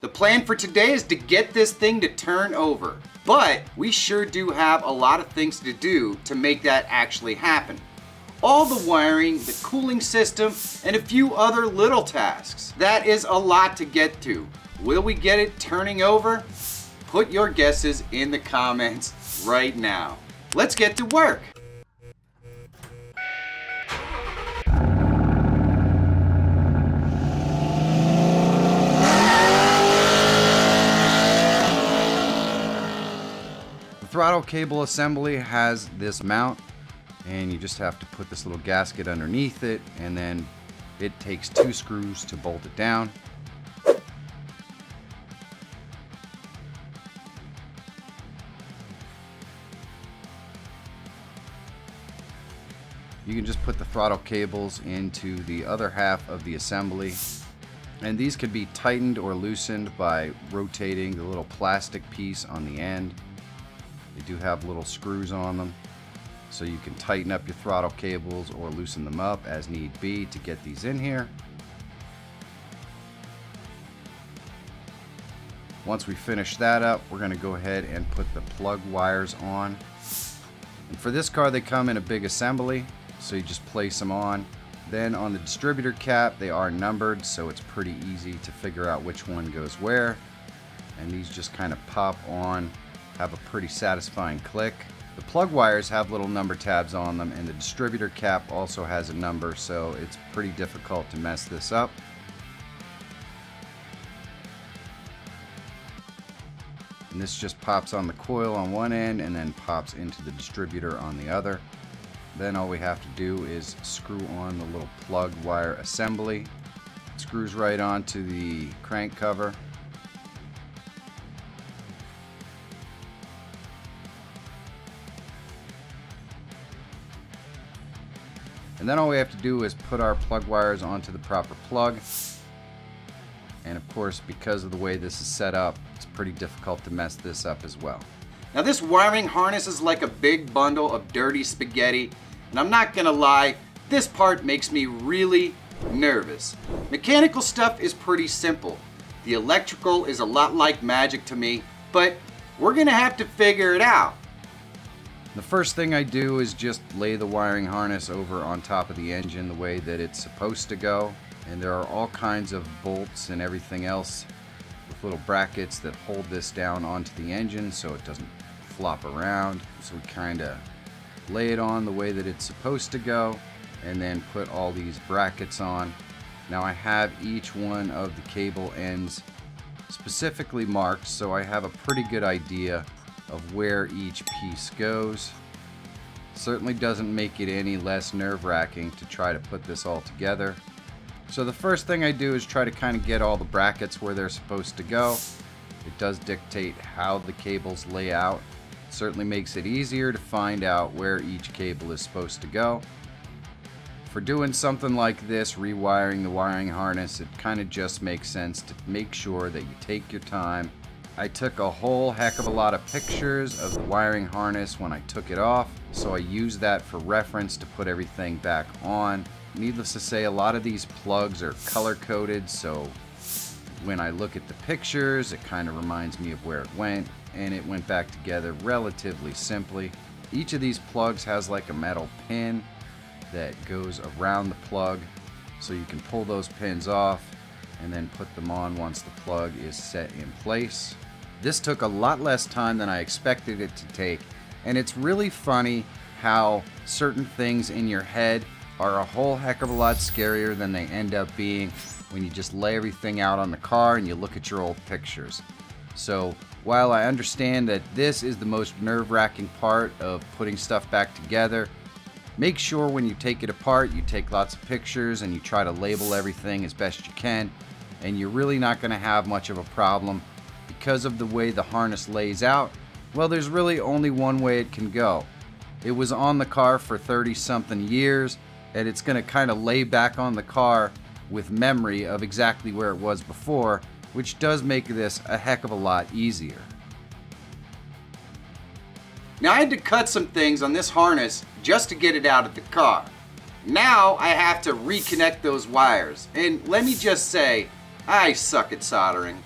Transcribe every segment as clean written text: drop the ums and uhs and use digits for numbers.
The plan for today is to get this thing to turn over, but we sure do have a lot of things to do to make that actually happen. All the wiring, the cooling system, and a few other little tasks. That is a lot to get to. Will we get it turning over? Put your guesses in the comments right now. Let's get to work. The throttle cable assembly has this mount, and you just have to put this little gasket underneath it, and then it takes 2 screws to bolt it down. You can just put the throttle cables into the other half of the assembly, and these could be tightened or loosened by rotating the little plastic piece on the end. They do have little screws on them, so you can tighten up your throttle cables or loosen them up as need be to get these in here. Once we finish that up, we're going to go ahead and put the plug wires on. And for this car, they come in a big assembly, so you just place them on. Then on the distributor cap, they are numbered, so it's pretty easy to figure out which one goes where. And these just kind of pop on, have a pretty satisfying click. The plug wires have little number tabs on them, and the distributor cap also has a number, so it's pretty difficult to mess this up. And this just pops on the coil on one end and then pops into the distributor on the other. Then all we have to do is screw on the little plug wire assembly. It screws right onto the crank cover. And then all we have to do is put our plug wires onto the proper plug. And of course, because of the way this is set up, it's pretty difficult to mess this up as well. Now this wiring harness is like a big bundle of dirty spaghetti, and I'm not gonna lie, this part makes me really nervous. Mechanical stuff is pretty simple. The electrical is a lot like magic to me, but we're gonna have to figure it out. The first thing I do is just lay the wiring harness over on top of the engine the way that it's supposed to go. And there are all kinds of bolts and everything else with little brackets that hold this down onto the engine so it doesn't flop around. So we kind of lay it on the way that it's supposed to go and then put all these brackets on. Now I have each one of the cable ends specifically marked, so I have a pretty good idea of where each piece goes. Certainly doesn't make it any less nerve-wracking to try to put this all together. So the first thing I do is try to kind of get all the brackets where they're supposed to go. It does dictate how the cables lay out. It certainly makes it easier to find out where each cable is supposed to go. For doing something like this, rewiring the wiring harness, it kind of just makes sense to make sure that you take your time. I took a whole heck of a lot of pictures of the wiring harness when I took it off, so I used that for reference to put everything back on. Needless to say, a lot of these plugs are color coded, so when I look at the pictures, it kind of reminds me of where it went, and it went back together relatively simply. Each of these plugs has like a metal pin that goes around the plug, so you can pull those pins off and then put them on once the plug is set in place. This took a lot less time than I expected it to take, and it's really funny how certain things in your head are a whole heck of a lot scarier than they end up being when you just lay everything out on the car and you look at your old pictures. So while I understand that this is the most nerve-wracking part of putting stuff back together, make sure when you take it apart you take lots of pictures and you try to label everything as best you can, and you're really not going to have much of a problem. Because of the way the harness lays out, well, there's really only one way it can go. It was on the car for 30-something years, and it's going to kind of lay back on the car with memory of exactly where it was before, which does make this a heck of a lot easier. Now I had to cut some things on this harness just to get it out of the car. Now I have to reconnect those wires, and let me just say, I suck at soldering.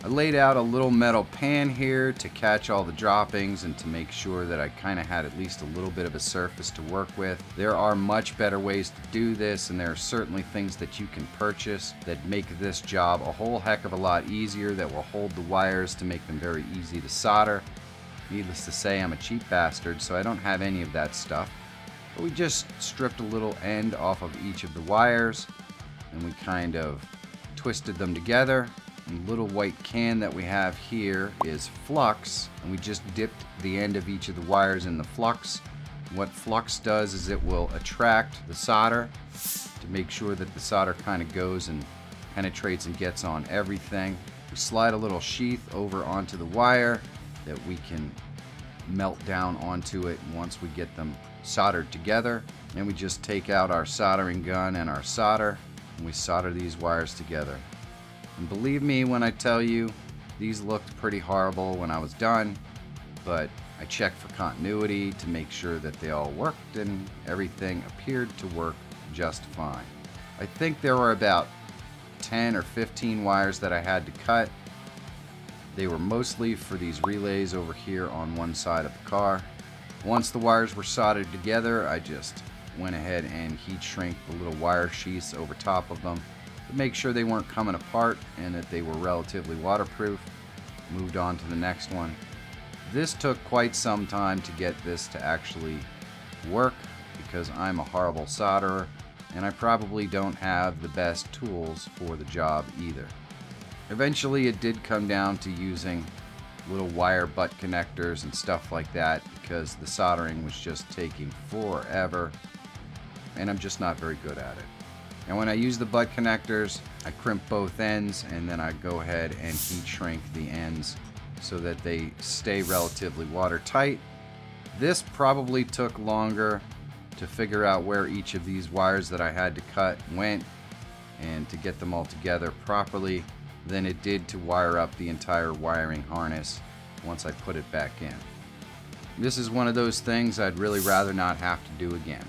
I laid out a little metal pan here to catch all the droppings and to make sure that I kind of had at least a little bit of a surface to work with. There are much better ways to do this, and there are certainly things that you can purchase that make this job a whole heck of a lot easier, that will hold the wires to make them very easy to solder. Needless to say, I'm a cheap bastard, so I don't have any of that stuff. But we just stripped a little end off of each of the wires, and we kind of twisted them together. And the little white can that we have here is flux, and we just dipped the end of each of the wires in the flux. What flux does is it will attract the solder to make sure that the solder kind of goes and penetrates and gets on everything. We slide a little sheath over onto the wire that we can melt down onto it once we get them soldered together. And we just take out our soldering gun and our solder, and we solder these wires together. And believe me when I tell you, these looked pretty horrible when I was done, but I checked for continuity to make sure that they all worked, and everything appeared to work just fine. I think there were about 10 or 15 wires that I had to cut. They were mostly for these relays over here on one side of the car. Once the wires were soldered together, I just went ahead and heat shrink the little wire sheaths over top of them to make sure they weren't coming apart and that they were relatively waterproof. Moved on to the next one. This took quite some time to get this to actually work because I'm a horrible solderer and I probably don't have the best tools for the job either. Eventually it did come down to using little wire butt connectors and stuff like that because the soldering was just taking forever and I'm just not very good at it. And when I use the butt connectors, I crimp both ends and then I go ahead and heat shrink the ends so that they stay relatively watertight. This probably took longer to figure out where each of these wires that I had to cut went and to get them all together properly than it did to wire up the entire wiring harness once I put it back in. This is one of those things I'd really rather not have to do again.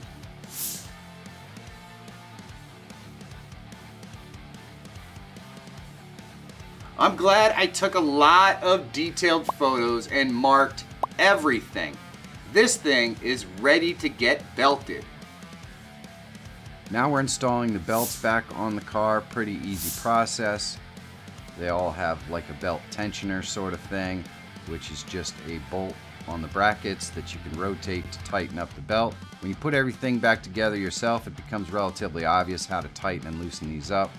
I'm glad I took a lot of detailed photos and marked everything. This thing is ready to get belted. Now we're installing the belts back on the car. Pretty easy process. They all have like a belt tensioner sort of thing, which is just a bolt on the brackets that you can rotate to tighten up the belt. When you put everything back together yourself, it becomes relatively obvious how to tighten and loosen these up.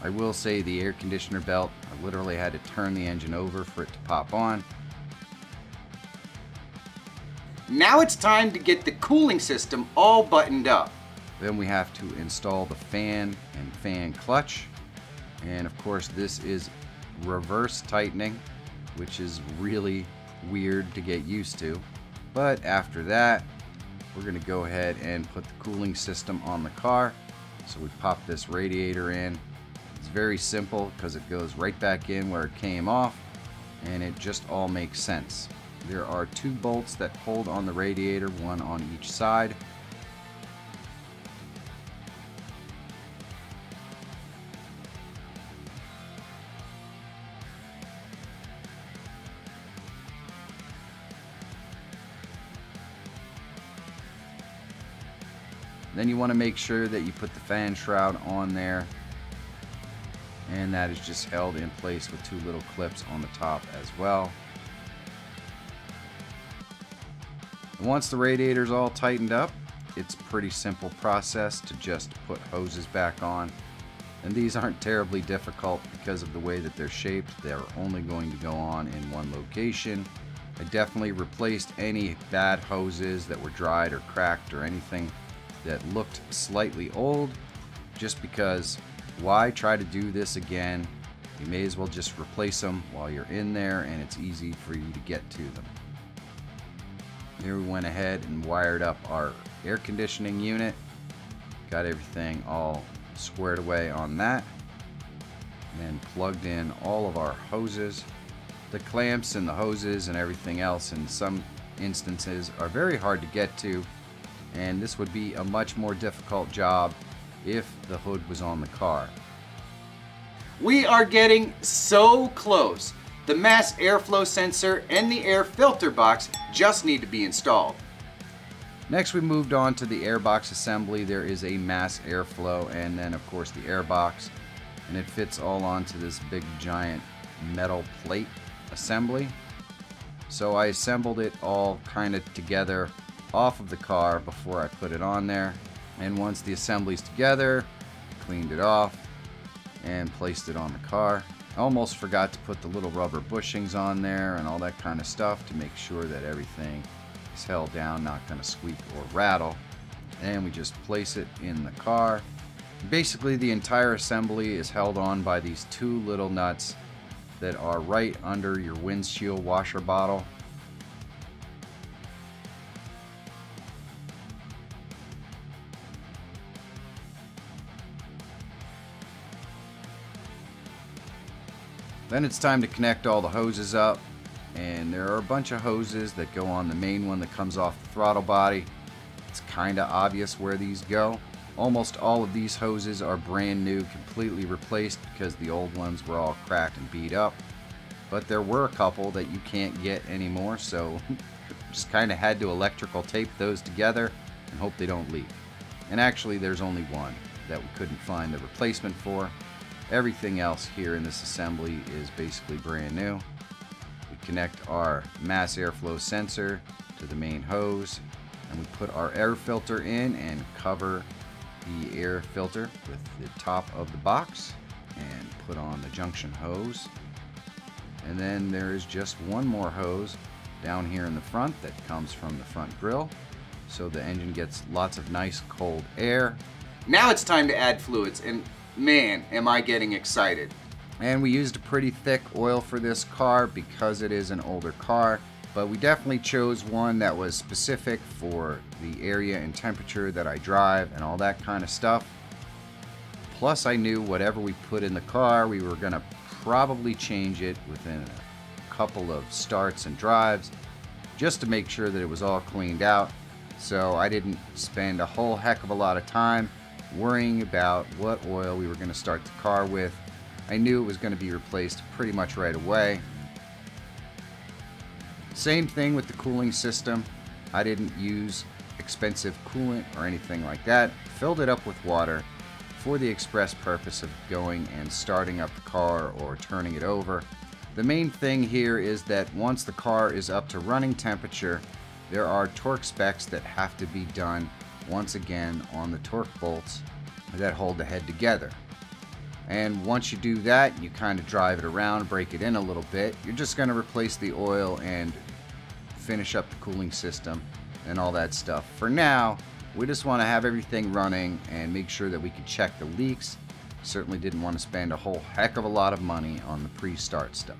I will say the air conditioner belt, I literally had to turn the engine over for it to pop on. Now it's time to get the cooling system all buttoned up. Then we have to install the fan and fan clutch. And of course this is reverse tightening, which is really weird to get used to. But after that, we're going to go ahead and put the cooling system on the car. So we pop this radiator in. It's very simple because it goes right back in where it came off, and it just all makes sense. There are two bolts that hold on the radiator, one on each side. Then you want to make sure that you put the fan shroud on there, and that is just held in place with two little clips on the top as well. And once the radiator is all tightened up, it's a pretty simple process to just put hoses back on. And these aren't terribly difficult because of the way that they're shaped. They're only going to go on in one location. I definitely replaced any bad hoses that were dried or cracked or anything that looked slightly old, just because why try to do this again? You may as well just replace them while you're in there and it's easy for you to get to them. Here we went ahead and wired up our air conditioning unit. Got everything all squared away on that. And then plugged in all of our hoses. The clamps and the hoses and everything else in some instances are very hard to get to, and this would be a much more difficult job if the hood was on the car. We are getting so close The mass airflow sensor and the air filter box just need to be installed. Next we moved on to the airbox assembly. There is a mass airflow and then of course the airbox, and it fits all onto this big giant metal plate assembly. So I assembled it all kind of together off of the car before I put it on there, and once the assembly's together, cleaned it off and placed it on the car. I almost forgot to put the little rubber bushings on there and all that kind of stuff to make sure that everything is held down, not going to squeak or rattle. And we just place it in the car. Basically the entire assembly is held on by these two little nuts that are right under your windshield washer bottle. Then it's time to connect all the hoses up, and there are a bunch of hoses that go on the main one that comes off the throttle body. It's kind of obvious where these go. Almost all of these hoses are brand new, completely replaced because the old ones were all cracked and beat up. But there were a couple that you can't get anymore, so just kind of had to electrical tape those together and hope they don't leak. And actually there's only one that we couldn't find the replacement for. Everything else here in this assembly is basically brand new. We connect our mass airflow sensor to the main hose, and we put our air filter in and cover the air filter with the top of the box and put on the junction hose. And then there is just one more hose down here in the front that comes from the front grille, so the engine gets lots of nice cold air. Now it's time to add fluids, and man, am I getting excited. And we used a pretty thick oil for this car because it is an older car, but we definitely chose one that was specific for the area and temperature that I drive and all that kind of stuff. Plus I knew whatever we put in the car, we were going to probably change it within a couple of starts and drives just to make sure that it was all cleaned out. So I didn't spend a whole heck of a lot of time worrying about what oil we were going to start the car with. I knew it was going to be replaced pretty much right away. Same thing with the cooling system. I didn't use expensive coolant or anything like that. Filled it up with water for the express purpose of going and starting up the car or turning it over. The main thing here is that once the car is up to running temperature, there are torque specs that have to be done once again on the torque bolts that hold the head together. And once you do that, you kind of drive it around, break it in a little bit. You're just going to replace the oil and finish up the cooling system and all that stuff. For now, we just want to have everything running and make sure that we can check the leaks. Certainly didn't want to spend a whole heck of a lot of money on the pre-start stuff.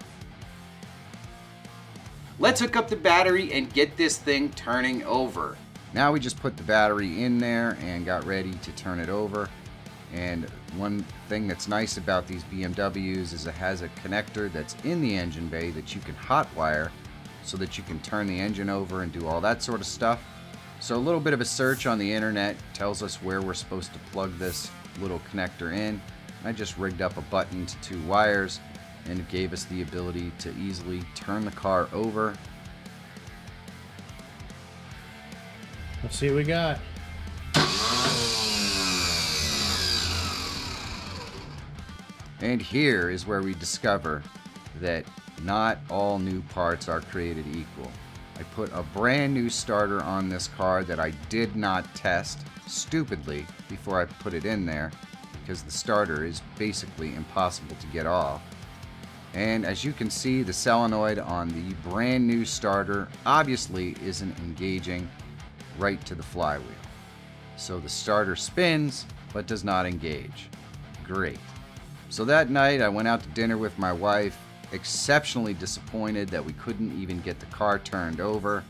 Let's hook up the battery and get this thing turning over. Now we just put the battery in there and got ready to turn it over. And one thing that's nice about these BMWs is it has a connector that's in the engine bay that you can hotwire so that you can turn the engine over and do all that sort of stuff. So a little bit of a search on the internet tells us where we're supposed to plug this little connector in. I just rigged up a button to 2 wires, and it gave us the ability to easily turn the car over. Let's see what we got. And here is where we discover that not all new parts are created equal. I put a brand new starter on this car that I did not test, stupidly, before I put it in there, because the starter is basically impossible to get off. And as you can see, the solenoid on the brand new starter obviously isn't engaging right to the flywheel. So the starter spins, but does not engage. Great. So that night I went out to dinner with my wife, exceptionally disappointed that we couldn't even get the car turned over.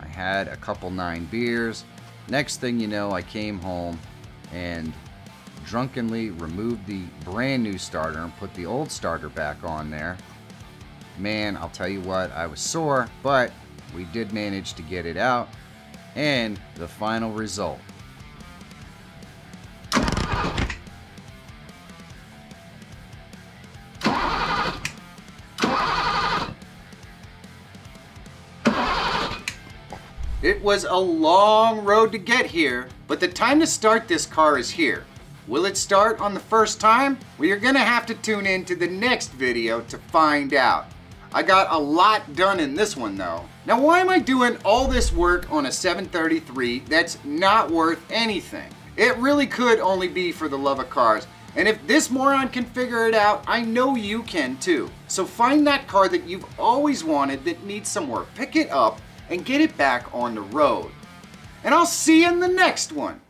I had a couple 9 beers. Next thing you know, I came home and drunkenly removed the brand new starter and put the old starter back on there. Man, I'll tell you what, I was sore, but we did manage to get it out. And the final result. It was a long road to get here, but the time to start this car is here. Will it start on the first time? Well, you're gonna have to tune in to the next video to find out. I got a lot done in this one though. Now why am I doing all this work on a 733 that's not worth anything? It really could only be for the love of cars. And if this moron can figure it out, I know you can too. So find that car that you've always wanted that needs some work, pick it up and get it back on the road. And I'll see you in the next one.